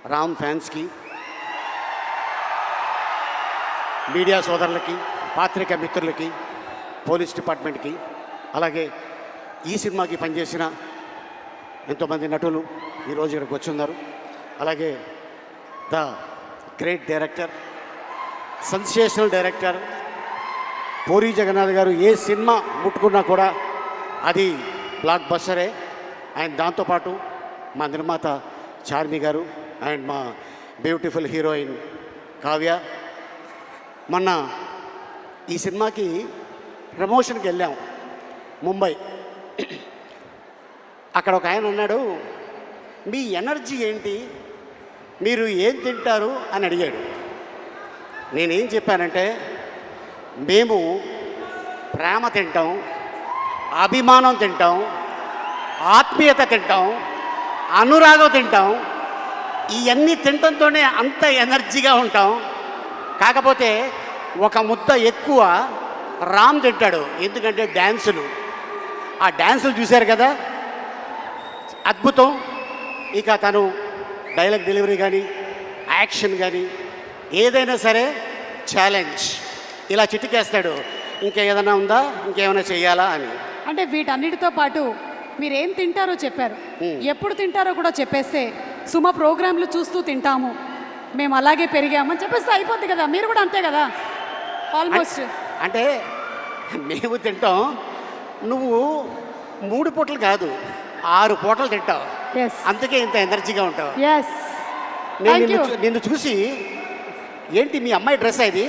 రామ్ ఫ్యాన్స్కి, మీడియా సోదరులకి, పాత్రికా మిత్రులకి, పోలీస్ డిపార్ట్మెంట్కి, అలాగే ఈ సినిమాకి పనిచేసిన ఎంతోమంది నటులు ఈరోజు ఇక్కడికి వచ్చున్నారు. అలాగే the great director, sensational director Puri Jagannadh గారు ఏ సినిమా ముట్టుకున్నా కూడా అది బ్లాక్ బస్టరే. అండ్ దాంతోపాటు మా నిర్మాత చార్మి గారు అండ్ మా బ్యూటిఫుల్ హీరోయిన్ కావ్య. మొన్న ఈ సినిమాకి ప్రమోషన్కి వెళ్ళాం ముంబై. అక్కడ ఒక ఆయన అన్నాడు, మీ ఎనర్జీ ఏంటి, మీరు ఏం తింటారు అని అడిగాడు. నేనేం చెప్పానంటే, మేము ప్రేమ తింటాం, అభిమానం తింటాం, ఆత్మీయత తింటాం, అనురాగం తింటాం. ఇవన్నీ తినటంతోనే అంత ఎనర్జీగా ఉంటాం. కాకపోతే ఒక ముద్ద ఎక్కువ రామ్ తింటాడు, ఎందుకంటే డ్యాన్సులు. ఆ డ్యాన్సులు చూశారు కదా, అద్భుతం. ఇక తను డైలాగ్ డెలివరీ కానీ, యాక్షన్ కానీ ఏదైనా సరే ఛాలెంజ్. ఇలా చిటికేస్తాడు, ఇంకేదైనా ఉందా, ఇంకేమైనా చెయ్యాలా అని. అంటే వీటన్నిటితో పాటు మీరేం తింటారో చెప్పారు, ఎప్పుడు తింటారో కూడా చెప్పేస్తే సుమ ప్రోగ్రాంలు చూస్తూ తింటాము, మేము అలాగే పెరిగామని చెప్పేస్తే అయిపోద్ది కదా. మీరు కూడా అంతే కదా ఆల్మోస్ట్. అంటే మేము తింటాం, నువ్వు 3 పూటలు కాదు 6 పూటలు తింటావు, అందుకే ఇంత ఎనర్జీగా ఉంటావు. నేను నిన్ను చూసి, ఏంటి మీ అమ్మాయి డ్రెస్ ఇది?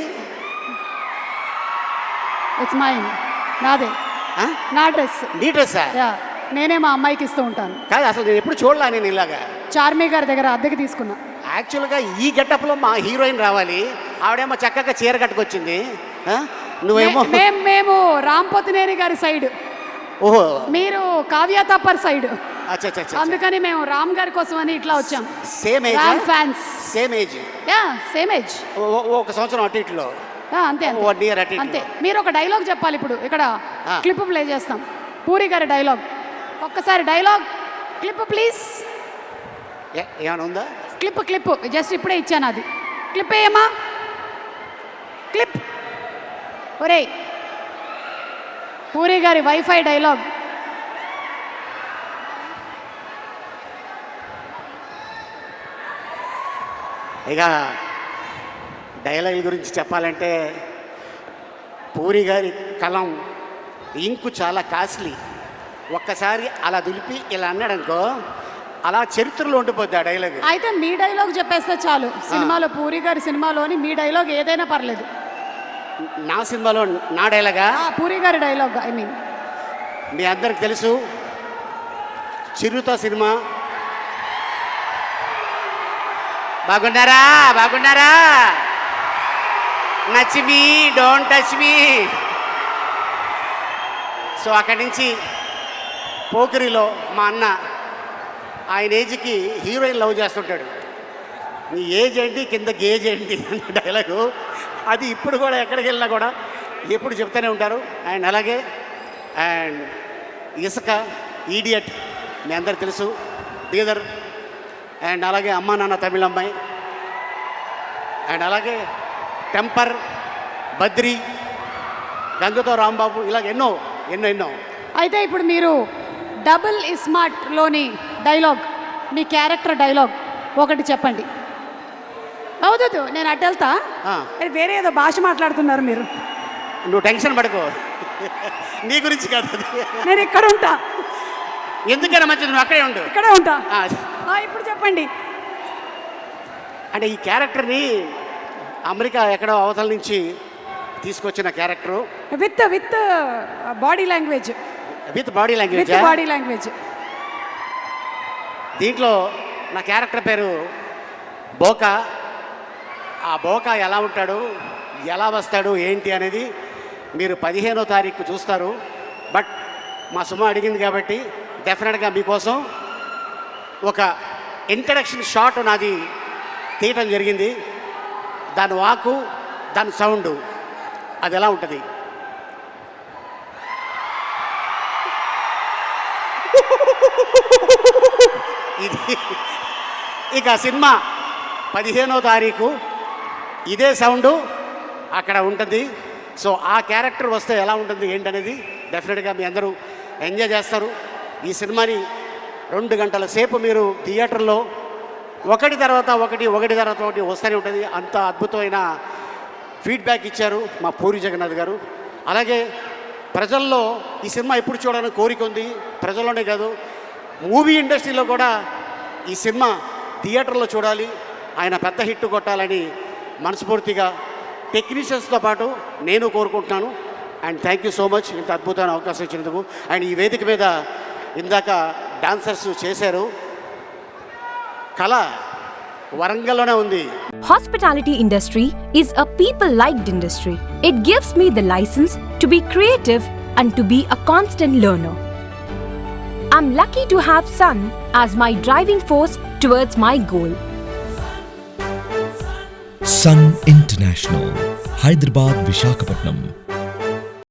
ఇట్స్ మైన్, నాదే, నా డ్రెస్. నీ డ్రెస్సా? నేనే మా అమ్మాయికి ఇస్తూ ఉంటాను. కాదు, అసలు నేను ఎప్పుడు చూడలా నేను ఇలాగా. చార్మి గారి దగ్గర అద్దెకి తీసుకున్నా. యాక్చువల్గా ఈ గెటప్లో మా హీరోయిన్ రావాలి, ఆవిడేమో చక్కగా చీర కట్టుకొచ్చింది, నువ్వేమో మేము రాంపోతినేని గారి సైడ్, ఓహో మీరు కావ్య తప్పర్ సైడ్. అచ్చా, అందుకని మేము రామ్ గారి కోసం అని ఇట్లా వచ్చాం. Same age, Ram fans. Same age, same age, ఒక సంవత్సరం అటు ఇట్లో. అంతే 1 year అటు అంతే. మీరు ఒక డైలాగ్ చెప్పాలి ఇప్పుడు. ఇక్కడ క్లిప్ ప్లే చేస్తాం, పూరి గారి డైలాగ్. ఒక్కసారి డైలాగ్ క్లిప్ ప్లీజ్. ఏమైనా ఉందా? క్లిప్ జస్ట్ ఇప్పుడే ఇచ్చాను, అది క్లిప్ ఏమా, క్లిప్. ఒరే పూరి గారి వైఫై డైలాగ్. ఇక డైలాగుల గురించి చెప్పాలంటే, పూరి గారి కలం ఇంకు చాలా కాస్ట్లీ. ఒక్కసారి అలా దులిపి ఇలా అన్నాడనుకో, అలా చరిత్రలో ఉండిపోద్ది ఆ డైలాగ్. అయితే మీ డైలాగ్ చెప్పేస్తే చాలు. సినిమాలో పూరి గారి సినిమాలోని మీ డైలాగ్ ఏదైనా పర్లేదు. నా సినిమాలో నా డైలాగా? పూరి గారి డైలాగ్. ఐ మీన్ మీ అందరికి తెలుసు, చిరుత సినిమా. బాగున్నారా, నచ్ me don't touch me. So అక్కడి నుంచి పోకిరిలో మా అన్న ఆయన ఏజ్కి హీరోయిన్ లవ్ చేస్తుంటాడు. నీ ఏజ్ ఏంటి, కింద గేజ్ ఏంటి అన్న డైలాగు. అది ఇప్పుడు కూడా ఎక్కడికి వెళ్ళినా కూడా ఎప్పుడు చెప్తూనే ఉంటారు. అండ్ అలాగే అండ్ ఇసుక, ఈడియట్ మీ అందరికి తెలుసు, బీదర్. అండ్ అలాగే అమ్మా నాన్న తమిళ అమ్మాయి. అండ్ అలాగే టెంపర్, బద్రి, గంగతో రాంబాబు, ఇలాగ ఎన్నో. అయితే ఇప్పుడు మీరు డబుల్ ఇస్మార్ట్లోని డైలాగ్, మీ క్యారెక్టర్ డైలాగ్ ఒకటి చెప్పండి. అవుతుంది, నేను అటు వెళ్తా. వేరే ఏదో భాష మాట్లాడుతున్నారు మీరు. నువ్వు టెన్షన్ పడుకో, నీ గురించి కాదు, నేను ఇక్కడ ఉంటా. ఎందుకైనా మంచిది, నువ్వు అక్కడే ఉండు. ఇక్కడే ఉంటా. ఇప్పుడు చెప్పండి. అంటే ఈ క్యారెక్టర్ని అమెరికా ఎక్కడో అవతల నుంచి తీసుకొచ్చిన character, with body language. With body language. దీంట్లో నా క్యారెక్టర్ పేరు బోకా. ఆ బోకా ఎలా ఉంటాడు, ఎలా వస్తాడు, ఏంటి అనేది మీరు 15వ తారీఖు చూస్తారు. బట్ మా సుమ అడిగింది కాబట్టి డెఫినెట్గా మీకోసం ఒక ఇంట్రడక్షన్ షాట్ నాది తీయటం జరిగింది. దాని వాకు, దాని సౌండ్, అది ఎలా ఉంటుంది. ఇది ఇక సినిమా 15వ తారీఖు ఇదే సౌండు అక్కడ ఉంటుంది. సో ఆ క్యారెక్టర్ వస్తే ఎలా ఉంటుంది ఏంటనేది డెఫినెట్గా మీ అందరూ ఎంజాయ్ చేస్తారు. ఈ సినిమాని 2 గంటల సేపు మీరు థియేటర్లో ఒకటి తర్వాత ఒకటి వస్తూనే ఉంటుంది. అంత అద్భుతమైన ఫీడ్బ్యాక్ ఇచ్చారు మా పూరి జగన్నాథ్ గారు. అలాగే ప్రజల్లో ఈ సినిమా ఎప్పుడు చూడాలని కోరిక ఉంది. ప్రజల్లోనే కాదు, మూవీ ఇండస్ట్రీలో కూడా ఈ సినిమా థియేటర్లో చూడాలి, ఆయన పెద్ద హిట్ కొట్టాలని మనస్ఫూర్తిగా టెక్నీషియన్స్తో పాటు నేను కోరుకుంటున్నాను. And thank you so much ఇంత అద్భుతమైన అవకాశం ఇచ్చినందుకు. అండ్ ఈ వేదిక మీద ఇందాక డాన్సర్స్ చేశారు. కళ వరంగల్లోనే ఉంది. Hospitality industry is a people-liked industry. It gives me the license to be creative and to be a constant learner. I'm lucky to have Sun as my driving force towards my goal. Sun International, Hyderabad, Visakhapatnam.